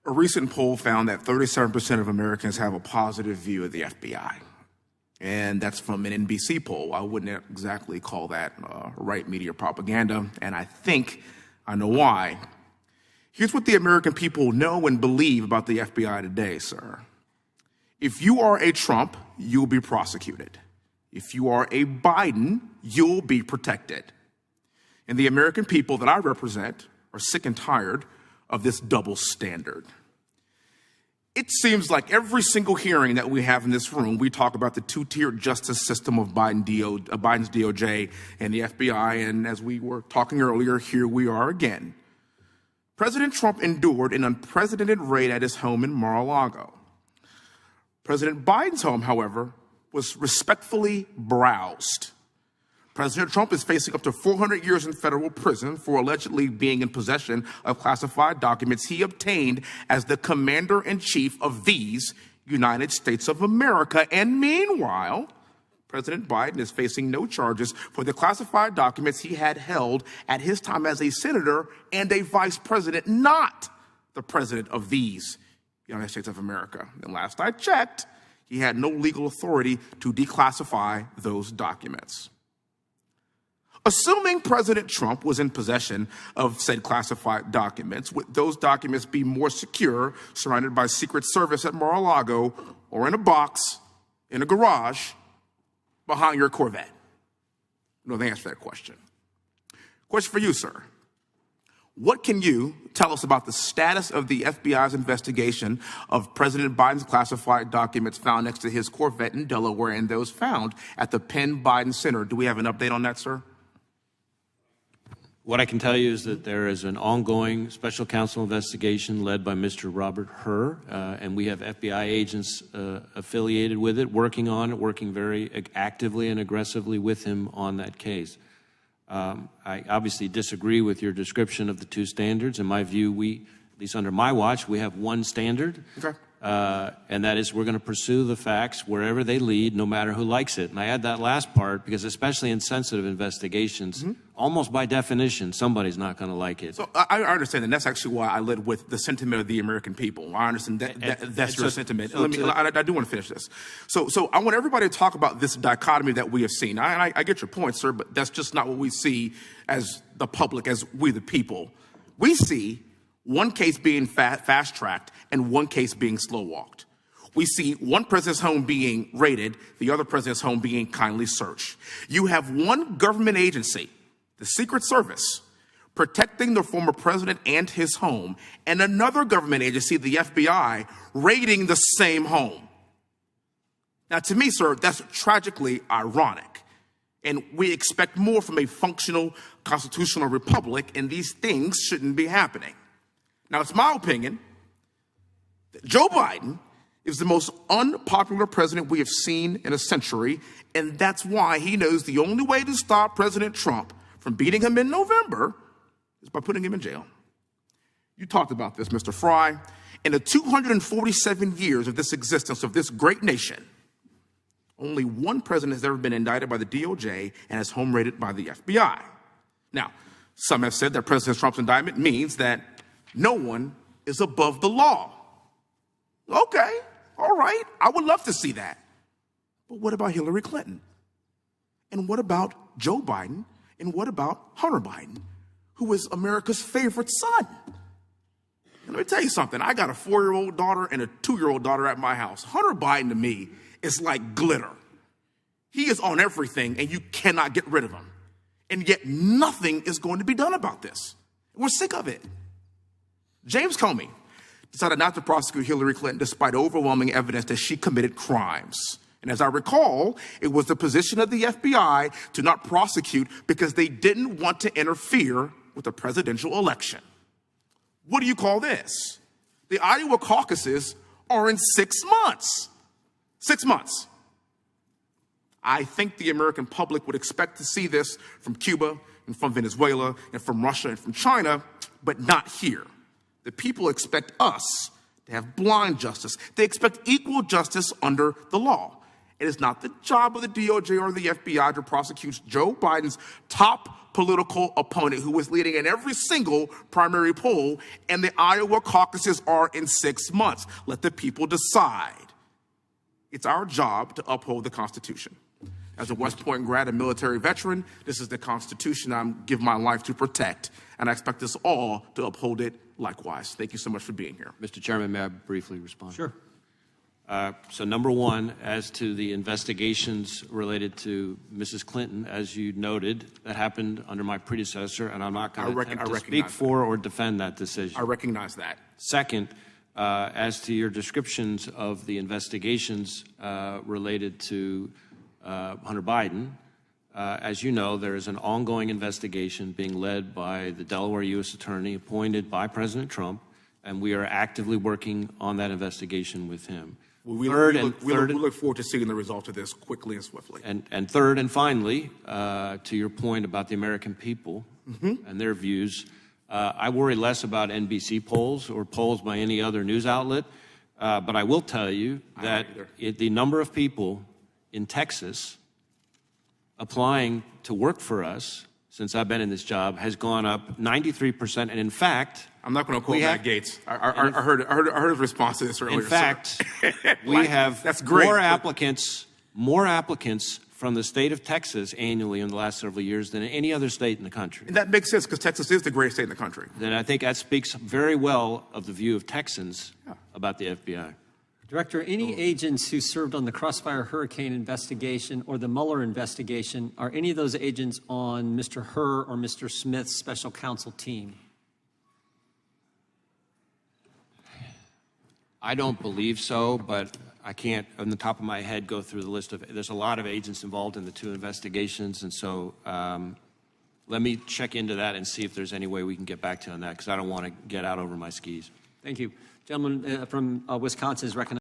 A recent poll found that 37% of Americans have a positive view of the FBI. And that's from an NBC poll. I wouldn't exactly call that right media propaganda, and I think I know why. Here's what the American people know and believe about the FBI today, sir. If you are a Trump, you'll be prosecuted. If you are a Biden, you'll be protected. And the American people that I represent are sick and tired of this double standard. It seems like every single hearing that we have in this room, we talk about the two-tiered justice system of Biden's DOJ and the FBI, and as we were talking earlier, here we are again. President Trump endured an unprecedented raid at his home in Mar-a-Lago. President Biden's home, however, was respectfully browsed. President Trump is facing up to 400 years in federal prison for allegedly being in possession of classified documents he obtained as the commander-in-chief of these United States of America. And meanwhile, President Biden is facing no charges for the classified documents he had held at his time as a senator and a vice president, not the president of these United States of America. And last I checked, he had no legal authority to declassify those documents. Assuming President Trump was in possession of said classified documents, would those documents be more secure, surrounded by Secret Service at Mar-a-Lago, or in a box, in a garage, behind your Corvette? You know the answer to that question. Question for you, sir. What can you tell us about the status of the FBI's investigation of President Biden's classified documents found next to his Corvette in Delaware and those found at the Penn Biden Center? Do we have an update on that, sir? What I can tell you is that there is an ongoing special counsel investigation led by Mr. Robert Hur, and we have FBI agents affiliated with it, working on it, working very actively and aggressively with him on that case. I obviously disagree with your description of the two standards. In my view, at least under my watch, we have one standard. Okay. And that is we're going to pursue the facts wherever they lead, no matter who likes it. And I add that last part because especially in sensitive investigations, almost by definition, somebody's not going to like it. So I understand, and that's actually why I led with the sentiment of the American people. I understand that's your sentiment. I do want to finish this. So I want everybody to talk about this dichotomy that we have seen. I get your point, sir, but that's just not what we see as the public, as we the people. We see one case being fast-tracked and one case being slow-walked. We see one president's home being raided, the other president's home being kindly searched. You have one government agency, the Secret Service, protecting the former president and his home, and another government agency, the FBI, raiding the same home. Now, to me, sir, that's tragically ironic. And we expect more from a functional constitutional republic, and these things shouldn't be happening. Now, it's my opinion that Joe Biden is the most unpopular president we have seen in a century, and that's why he knows the only way to stop President Trump from beating him in November is by putting him in jail. You talked about this, Mr. Fry. In the 247 years of this existence of this great nation, only one president has ever been indicted by the DOJ and has home raided by the FBI. Now, some have said that President Trump's indictment means that no one is above the law. Okay, all right, I would love to see that. But what about Hillary Clinton? And what about Joe Biden? And what about Hunter Biden, who is America's favorite son? And let me tell you something. I got a 4-year-old daughter and a 2-year-old daughter at my house. Hunter Biden to me is like glitter. He is on everything and you cannot get rid of him. And yet nothing is going to be done about this. We're sick of it. James Comey decided not to prosecute Hillary Clinton despite overwhelming evidence that she committed crimes. And as I recall, it was the position of the FBI to not prosecute because they didn't want to interfere with the presidential election. What do you call this? The Iowa caucuses are in 6 months. 6 months. I think the American public would expect to see this from Cuba and from Venezuela and from Russia and from China, but not here. The people expect us to have blind justice. They expect equal justice under the law. It is not the job of the DOJ or the FBI to prosecute Joe Biden's top political opponent, who is leading in every single primary poll, and the Iowa caucuses are in 6 months. Let the people decide. It's our job to uphold the Constitution. As a West Point grad and military veteran, this is the Constitution I give my life to protect, and I expect us all to uphold it likewise. Thank you so much for being here. Mr. Chairman, may I briefly respond? Sure. So number one, as to the investigations related to Mrs. Clinton, as you noted, that happened under my predecessor, and I'm not going to attempt to speak for or defend that decision. I recognize that. Second, as to your descriptions of the investigations related to Hunter Biden, as you know, there is an ongoing investigation being led by the Delaware U.S. Attorney appointed by President Trump, and we are actively working on that investigation with him. We look forward to seeing the result of this quickly and swiftly. And third and finally, to your point about the American people and their views, I worry less about NBC polls or polls by any other news outlet, but I will tell you that the number of people in Texas applying to work for us since I've been in this job has gone up 93%, and in fact, I'm not going to quote Matt Gaetz. I heard his response to this earlier. In fact, we have that's great. more applicants from the state of Texas annually in the last several years than any other state in the country. And that makes sense because Texas is the greatest state in the country. Then I think that speaks very well of the view of Texans about the FBI. Director, any agents who served on the Crossfire Hurricane investigation or the Mueller investigation, are any of those agents on Mr. Hur or Mr. Smith's special counsel team? I don't believe so, but I can't, on the top of my head, go through the list of, there's a lot of agents involved in the two investigations, and so let me check into that and see if there's any way we can get back to you on that, because I don't want to get out over my skis. Thank you. Gentleman from Wisconsin is recognized.